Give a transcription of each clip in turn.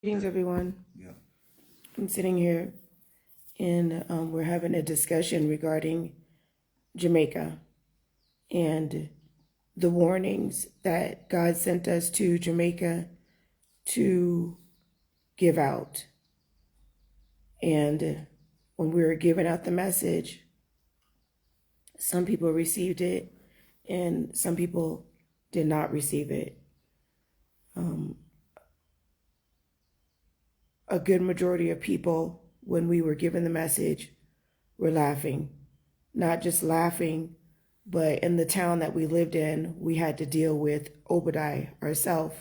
Greetings, everyone. Yeah. I'm sitting here and we're having a discussion regarding Jamaica and the warnings that God sent us to Jamaica to give out. And when we were giving out the message, some people received it and some people did not receive it. A good majority of people, when we were given the message, were laughing. Not just laughing, but in the town that we lived in, we had to deal with Obadiah ourselves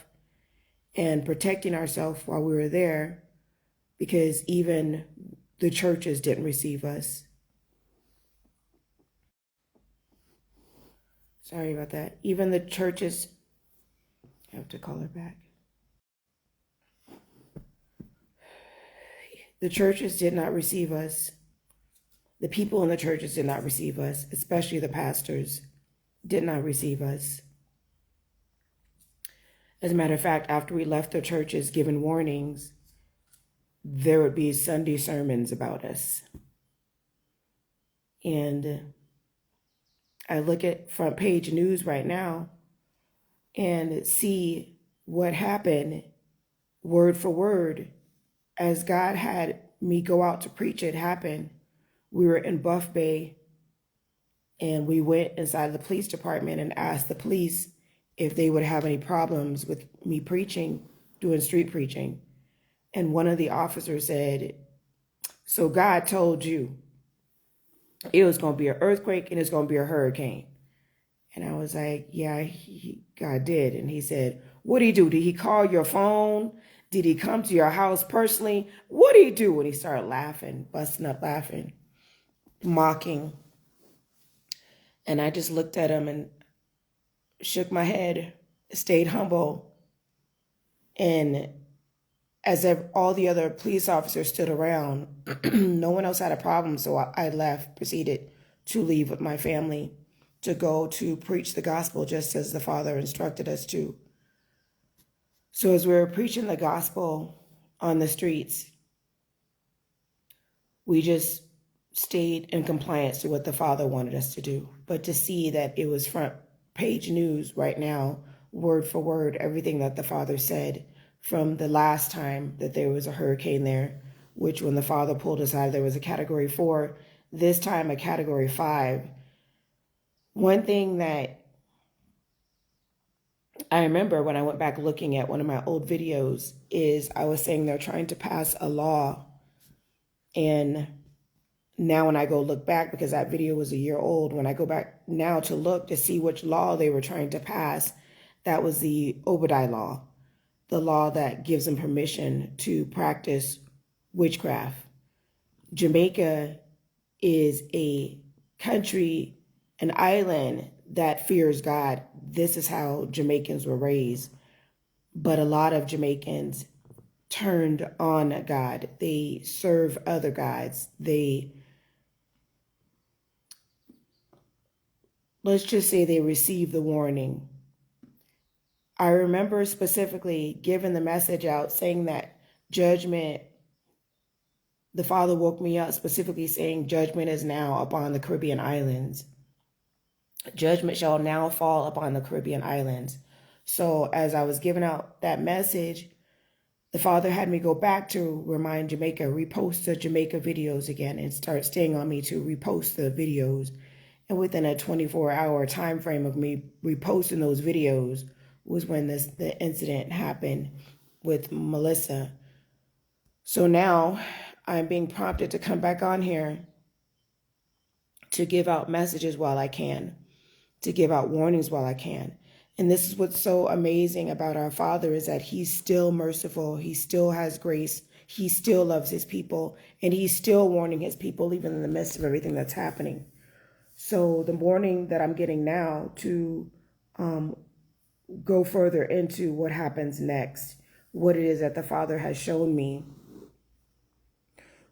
and protecting ourselves while we were there, because even the churches didn't receive us. Sorry about that. Even the churches, I have to call her back. The churches did not receive us. The people in the churches did not receive us, especially the pastors did not receive us. As a matter of fact, after we left the churches giving warnings, there would be Sunday sermons about us. And I look at front page news right now and see what happened word for word as God had me go out to preach it happen. We were in Buff Bay and we went inside the police department and asked the police if they would have any problems with me preaching, doing street preaching. And one of the officers said, "So God told you it was going to be an earthquake and it's going to be a hurricane." And I was like, "Yeah, God did." And he said, "What did he do? Did he call your phone? Did he come to your house personally? What did he do?" And he started laughing, busting up laughing, mocking. And I just looked at him and shook my head, stayed humble. And as if all the other police officers stood around, no one else had a problem. So I left, proceeded to leave with my family to go to preach the gospel just as the Father instructed us to. So as we were preaching the gospel on the streets, we just stayed in compliance to what the Father wanted us to do. But to see that it was front page news right now, word for word, everything that the Father said from the last time that there was a hurricane there, which when the Father pulled us out, there was a category 4, this time a category 5. One thing that I remember when I went back looking at one of my old videos is I was saying they're trying to pass a law. And now when I go look back, because that video was a year old, when I go back now to look to see which law they were trying to pass, that was the Obadiah law, the law that gives them permission to practice witchcraft. Jamaica is a country, an island that fears God. This is how Jamaicans were raised. But a lot of Jamaicans turned on God. They serve other gods. Let's just say they received the warning. I remember specifically giving the message out saying that judgment, the Father woke me up specifically saying judgment is now upon the Caribbean islands. Judgment shall now fall upon the Caribbean islands. So as I was giving out that message, the Father had me go back to remind Jamaica, repost the Jamaica videos again and start staying on me to repost the videos. And within a 24-hour time frame of me reposting those videos was when the incident happened with Melissa. So now I'm being prompted to come back on here to give out messages while I can, to give out warnings while I can. And this is what's so amazing about our Father is that he's still merciful. He still has grace. He still loves his people. And he's still warning his people even in the midst of everything that's happening. So the warning that I'm getting now to go further into what happens next, what it is that the Father has shown me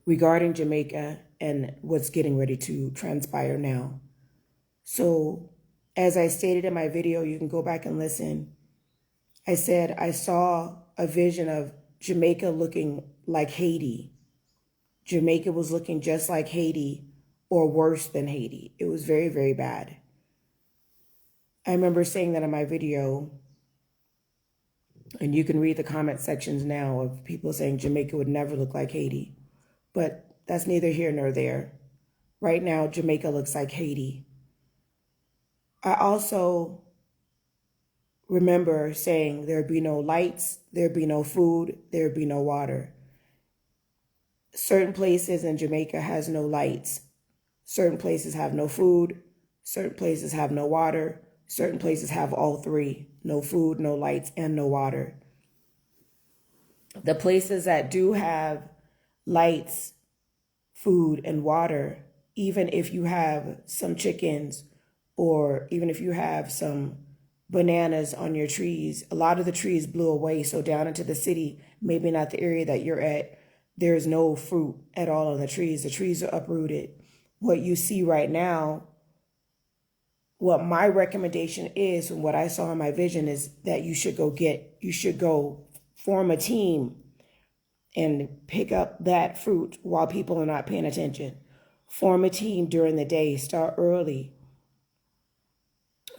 regarding Jamaica and what's getting ready to transpire now. So as I stated in my video, you can go back and listen. I said I saw a vision of Jamaica looking like Haiti. Jamaica was looking just like Haiti or worse than Haiti. It was very, very bad. I remember saying that in my video, and you can read the comment sections now of people saying Jamaica would never look like Haiti. But that's neither here nor there. Right now, Jamaica looks like Haiti. I also remember saying there'd be no lights, there'd be no food, there'd be no water. Certain places in Jamaica has no lights. Certain places have no food. Certain places have no water. Certain places have all three: no food, no lights, and no water. The places that do have lights, food, and water, even if you have some chickens or even if you have some bananas on your trees, a lot of the trees blew away. So down into the city, maybe not the area that you're at, there's no fruit at all on the trees. The trees are uprooted. What you see right now, what my recommendation is from what I saw in my vision is that you should go form a team and pick up that fruit while people are not paying attention. Form a team during the day, start early.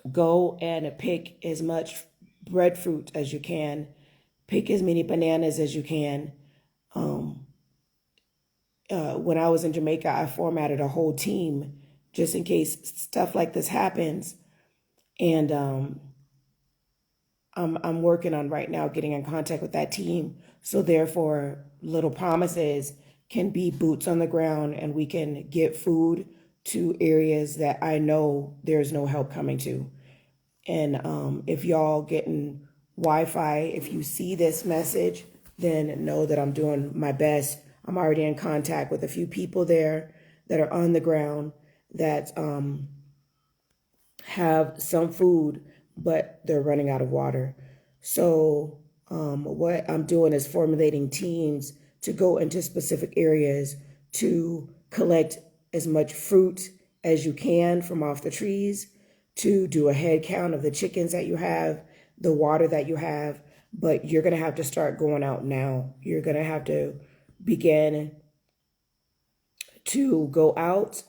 Go and pick as much breadfruit as you can. Pick as many bananas as you can. When I was in Jamaica, I formatted a whole team just in case stuff like this happens. And I'm working on right now getting in contact with that team. So therefore, Littlepromises can be boots on the ground and we can get food to areas that I know there's no help coming to. And if y'all getting Wi-Fi, if you see this message, then know that I'm doing my best. I'm already in contact with a few people there that are on the ground that have some food, but they're running out of water. So what I'm doing is formulating teams to go into specific areas to collect as much fruit as you can from off the trees, to do a head count of the chickens that you have, the water that you have. But you're going to have to start going out now. You're going to have to begin to go out,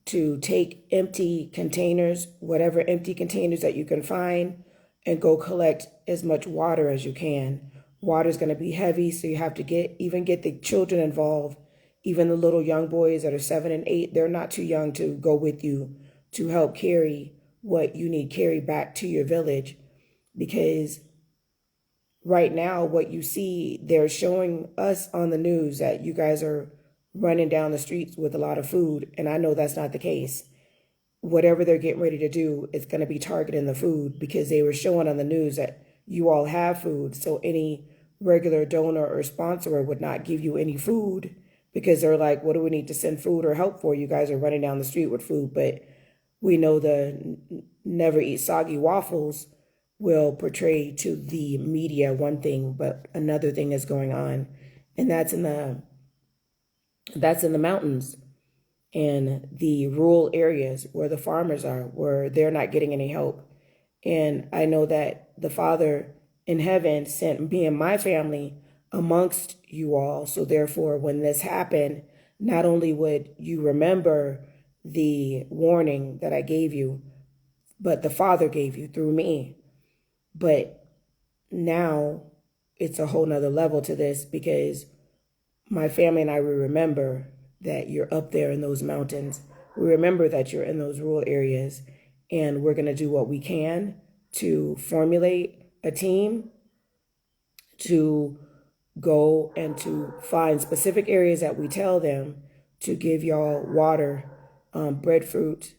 to take empty containers, whatever empty containers that you can find, and go collect as much water as you can. Water is going to be heavy, so you have to get the children involved. Even the little young boys that are 7 and 8, they're not too young to go with you to help carry what you need carry back to your village. Because right now, what you see, they're showing us on the news that you guys are running down the streets with a lot of food. And I know that's not the case. Whatever they're getting ready to do is going to be targeting the food, because they were showing on the news that you all have food. So any regular donor or sponsor would not give you any food, because they're like, what do we need to send food or help for? You guys are running down the street with food. But we know the never eat soggy waffles will portray to the media one thing, but another thing is going on. And that's in the mountains and the rural areas where the farmers are, where they're not getting any help. And I know that the Father in heaven sent me and my family amongst you all. So therefore, when this happened, not only would you remember the warning that I gave you, but the Father gave you through me. But now it's a whole nother level to this, because my family and I, we remember that you're up there in those mountains. We remember that you're in those rural areas, and we're going to do what we can to formulate a team to go and to find specific areas that we tell them to give y'all water, breadfruit,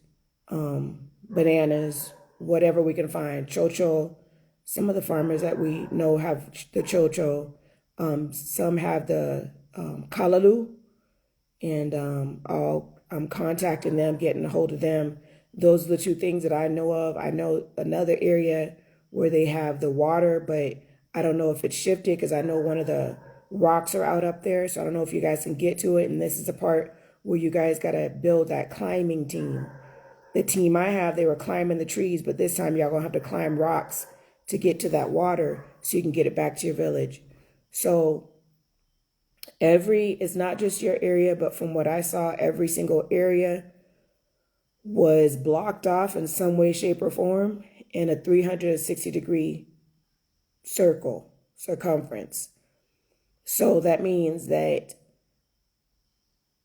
bananas, whatever we can find, chocho. Some of the farmers that we know have the chocho. Some have the kalalu, and I'm contacting them, getting a hold of them. Those are the two things that I know of. I know another area where they have the water, but I don't know if it's shifted, because I know one of the rocks are out up there. So I don't know if you guys can get to it. And this is the part where you guys got to build that climbing team. The team I have, they were climbing the trees, but this time y'all going to have to climb rocks to get to that water so you can get it back to your village. So It's not just your area, but from what I saw, every single area was blocked off in some way, shape, or form in a 360-degree circumference. So that means that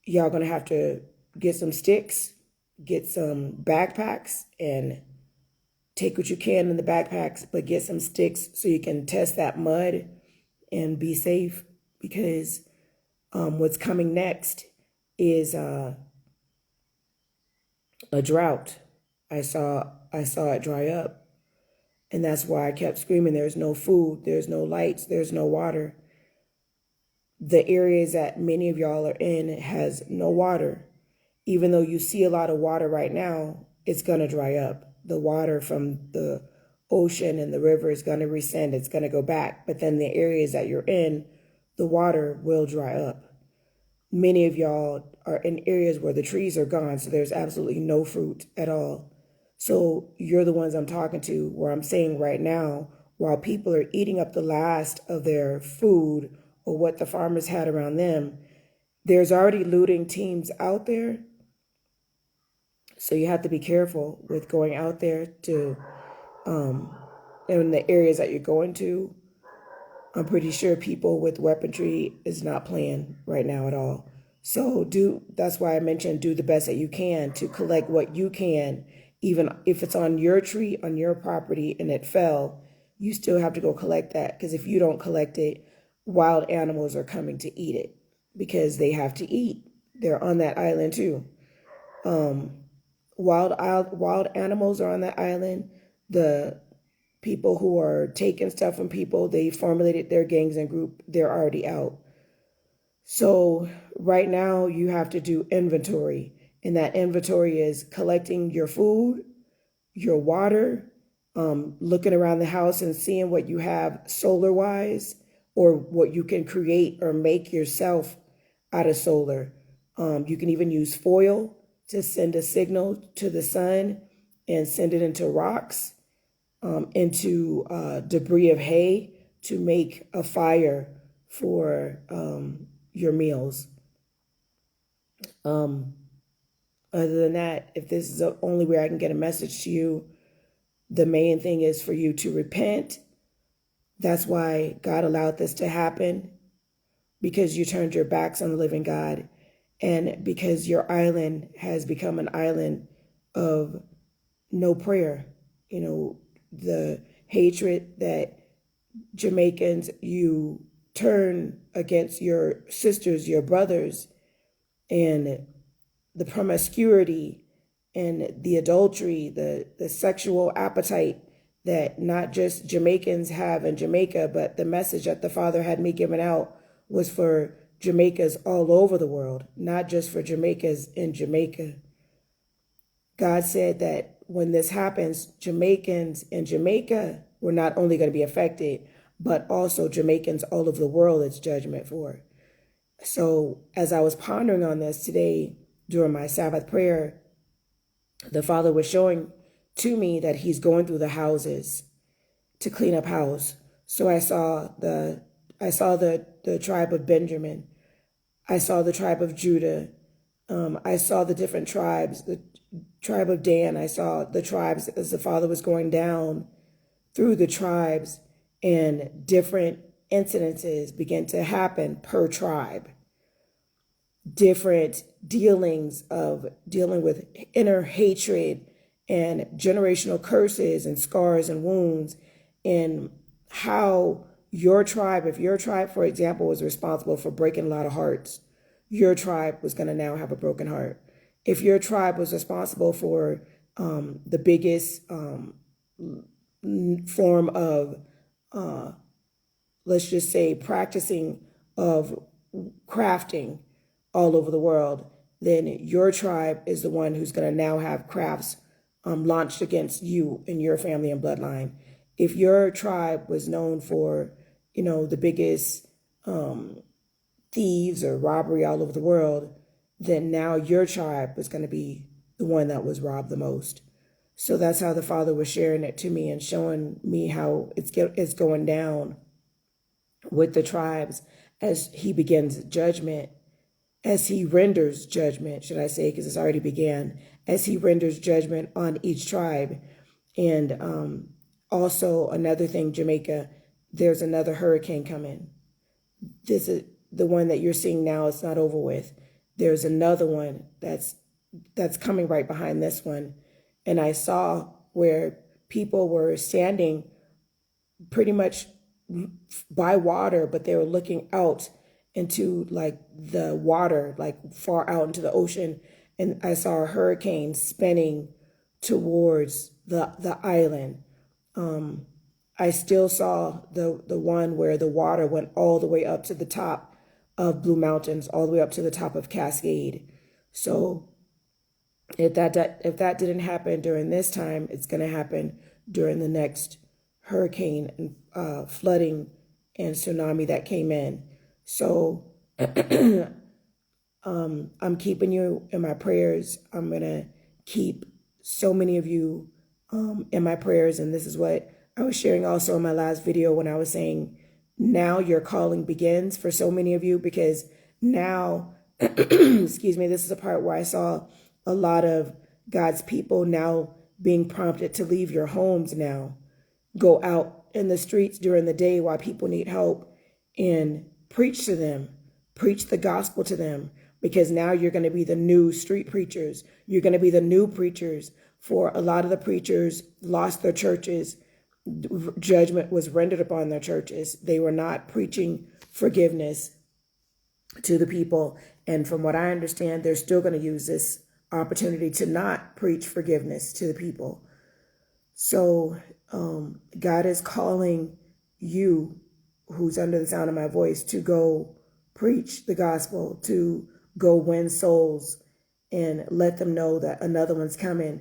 y'all gonna have to get some sticks, get some backpacks, and take what you can in the backpacks, but get some sticks so you can test that mud and be safe, because what's coming next is a drought. I saw it dry up, and that's why I kept screaming, there's no food, there's no lights, there's no water. The areas that many of y'all are in has no water. Even though you see a lot of water right now, it's going to dry up. The water from the ocean and the river is going to rescend. It's going to go back. But then the areas that you're in, the water will dry up. Many of y'all are in areas where the trees are gone, so there's absolutely no fruit at all. So you're the ones I'm talking to, where I'm saying right now, while people are eating up the last of their food or what the farmers had around them, there's already looting teams out there. So you have to be careful with going out there to, in the areas that you're going to. I'm pretty sure people with weaponry is not playing right now at all. So that's why I mentioned do the best that you can to collect what you can. Even if it's on your tree, on your property, and it fell, you still have to go collect that, because if you don't collect it, wild animals are coming to eat it, because they have to eat. They're on that island too. Wild animals are on that island. The people who are taking stuff from people, they formulated their gangs and group, they're already out. So right now you have to do inventory, and that inventory is collecting your food, your water, looking around the house and seeing what you have solar wise, or what you can create or make yourself out of solar. You can even use foil to send a signal to the sun and send it into rocks, into debris of hay to make a fire for your meals. Other than that, if this is the only way I can get a message to you, the main thing is for you to repent. That's why God allowed this to happen, because you turned your backs on the living God, and because your island has become an island of no prayer. You know, the hatred that Jamaicans, you turn against your sisters, your brothers, and the promiscuity and the adultery, the sexual appetite that not just Jamaicans have in Jamaica, but the message that the Father had me giving out was for Jamaicas all over the world, not just for Jamaicas in Jamaica. God said that when this happens, Jamaicans in Jamaica were not only going to be affected, but also Jamaicans all over the world it's judgment for. So as I was pondering on this today during my Sabbath prayer, the Father was showing to me that he's going through the houses to clean up house. So I saw the tribe of Benjamin. I saw the tribe of Judah. I saw the different tribes, the tribe of Dan. I saw the tribes as the Father was going down through the tribes, and different incidences began to happen per tribe. Different dealings of dealing with inner hatred and generational curses and scars and wounds, and how your tribe, if your tribe, for example, was responsible for breaking a lot of hearts, your tribe was going to now have a broken heart. If your tribe was responsible for the biggest form of, let's just say, practicing of crafting all over the world, then your tribe is the one who's going to now have crafts launched against you and your family and bloodline. If your tribe was known for, the biggest thieves or robbery all over the world, then now your tribe was going to be the one that was robbed the most. So that's how the Father was sharing it to me and showing me how it's going down with the tribes as he begins judgment, as he renders judgment, should I say, because it's already began, as he renders judgment on each tribe. And also another thing, Jamaica, there's another hurricane coming. This is the one that you're seeing now. It's not over with. There's another one that's coming right behind this one. And I saw where people were standing pretty much by water, but they were looking out into like the water, like far out into the ocean. And I saw a hurricane spinning towards the island. I still saw the one where the water went all the way up to the top of Blue Mountains, all the way up to the top of Cascade. So if that didn't happen during this time, it's going to happen during the next hurricane and flooding and tsunami that came in. So I'm keeping you in my prayers. I'm going to keep so many of you in my prayers. And this is what I was sharing also in my last video when I was saying, now your calling begins for so many of you, because now, excuse me, this is a part where I saw a lot of God's people now being prompted to leave your homes now. Go out in the streets during the day while people need help and preach to them, preach the gospel to them, because now you're going to be the new street preachers. You're going to be the new preachers. For a lot of the preachers lost their churches. Judgment was rendered upon their churches. They were not preaching forgiveness to the people. And from what I understand, they're still going to use this opportunity to not preach forgiveness to the people. So God is calling you, who's under the sound of my voice, to go preach the gospel, to go win souls and let them know that another one's coming.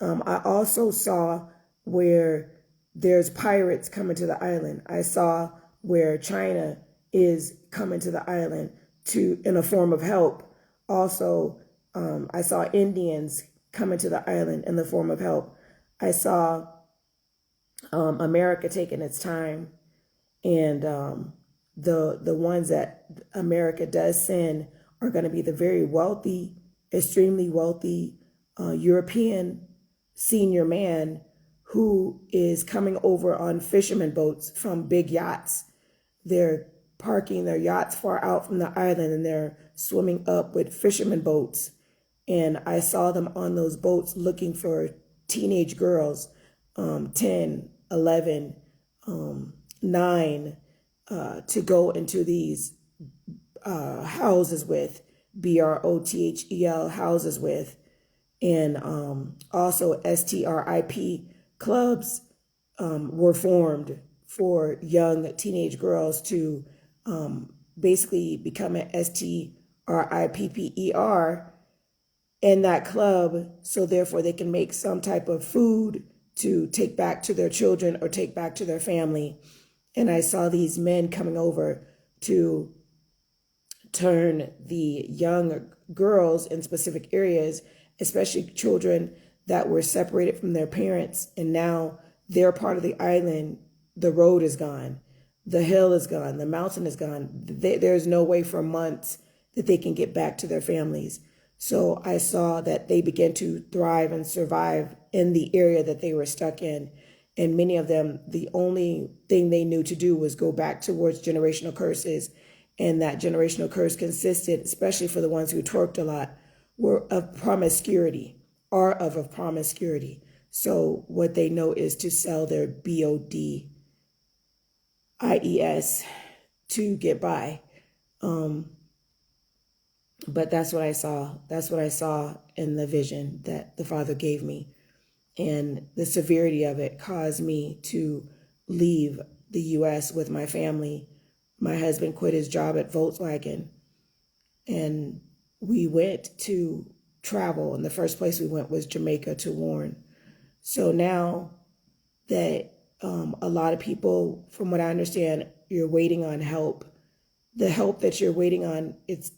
I also saw where there's pirates coming to the island. I saw where China is coming to the island in a form of help. Also, I saw Indians coming to the island in the form of help. I saw America taking its time, and the ones that America does send are going to be the very wealthy, extremely wealthy European senior man who is coming over on fisherman boats from big yachts. They're parking their yachts far out from the island and they're swimming up with fisherman boats. And I saw them on those boats looking for teenage girls, 10, 11, 9, to go into these houses with, BROTHEL houses with, and also STRIP clubs were formed for young teenage girls to basically become an STRIPPER in that club, so therefore they can make some type of food to take back to their children or take back to their family. And I saw these men coming over to turn the young girls in specific areas, especially children that were separated from their parents, and now they're part of the island. The road is gone. The hill is gone. The mountain is gone. There's no way for months that they can get back to their families. So I saw that they began to thrive and survive in the area that they were stuck in. And many of them, the only thing they knew to do was go back towards generational curses. And that generational curse consisted, especially for the ones who twerked a lot, were of promiscuity. So what they know is to sell their BODIES to get by. But that's what I saw. That's what I saw in the vision that the Father gave me. And the severity of it caused me to leave the U.S. with my family. My husband quit his job at Volkswagen, and we went to travel. And the first place we went was Jamaica to Warren. So now that a lot of people, from what I understand, you're waiting on help. The help that you're waiting on, it's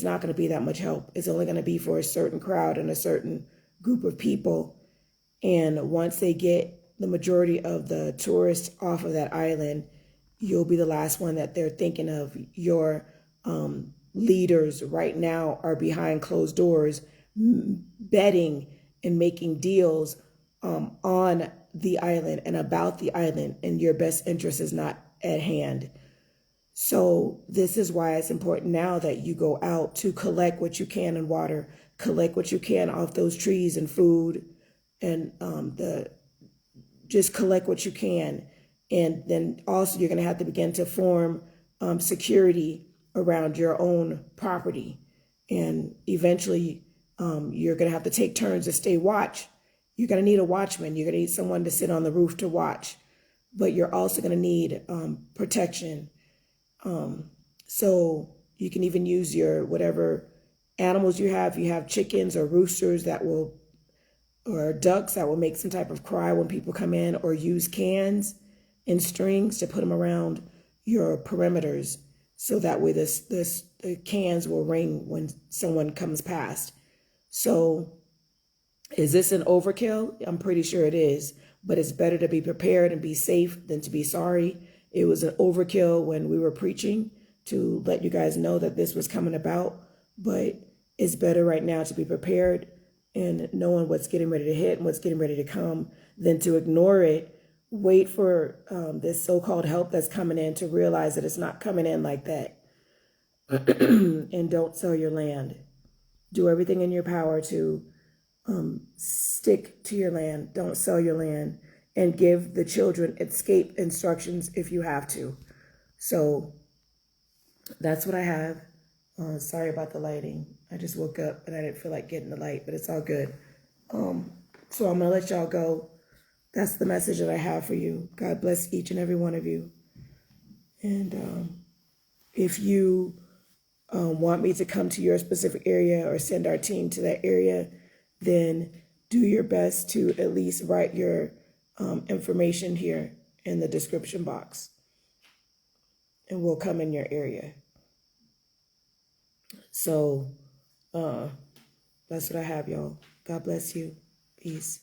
not gonna be that much help. It's only gonna be for a certain crowd and a certain group of people. And once they get the majority of the tourists off of that island, you'll be the last one that they're thinking of. Your leaders right now are behind closed doors, betting and making deals on the island and about the island, and your best interest is not at hand. So this is why it's important now that you go out to collect what you can in water, collect what you can off those trees and food, and just collect what you can. And then also you're going to have to begin to form security around your own property. And eventually you're going to have to take turns to stay watch. You're going to need a watchman. You're going to need someone to sit on the roof to watch. But you're also going to need protection. So you can even use your whatever animals you have. You have chickens or roosters that will, or ducks that will make some type of cry when people come in, or use cans and strings to put them around your perimeters. So that way the cans will ring when someone comes past. So is this an overkill? I'm pretty sure it is, but it's better to be prepared and be safe than to be sorry. It was an overkill when we were preaching to let you guys know that this was coming about, but it's better right now to be prepared and knowing what's getting ready to hit and what's getting ready to come than to ignore it, wait for this so-called help that's coming in to realize that it's not coming in like that. And don't sell your land. Do everything in your power to stick to your land. Don't sell your land, and give the children escape instructions if you have to. So that's what I have. Sorry about the lighting. I just woke up and I didn't feel like getting the light, but it's all good. So I'm going to let y'all go. That's the message that I have for you. God bless each and every one of you. And if you want me to come to your specific area or send our team to that area, then do your best to at least write your information here in the description box, and we'll come in your area. So that's what I have, y'all. God bless you. Peace.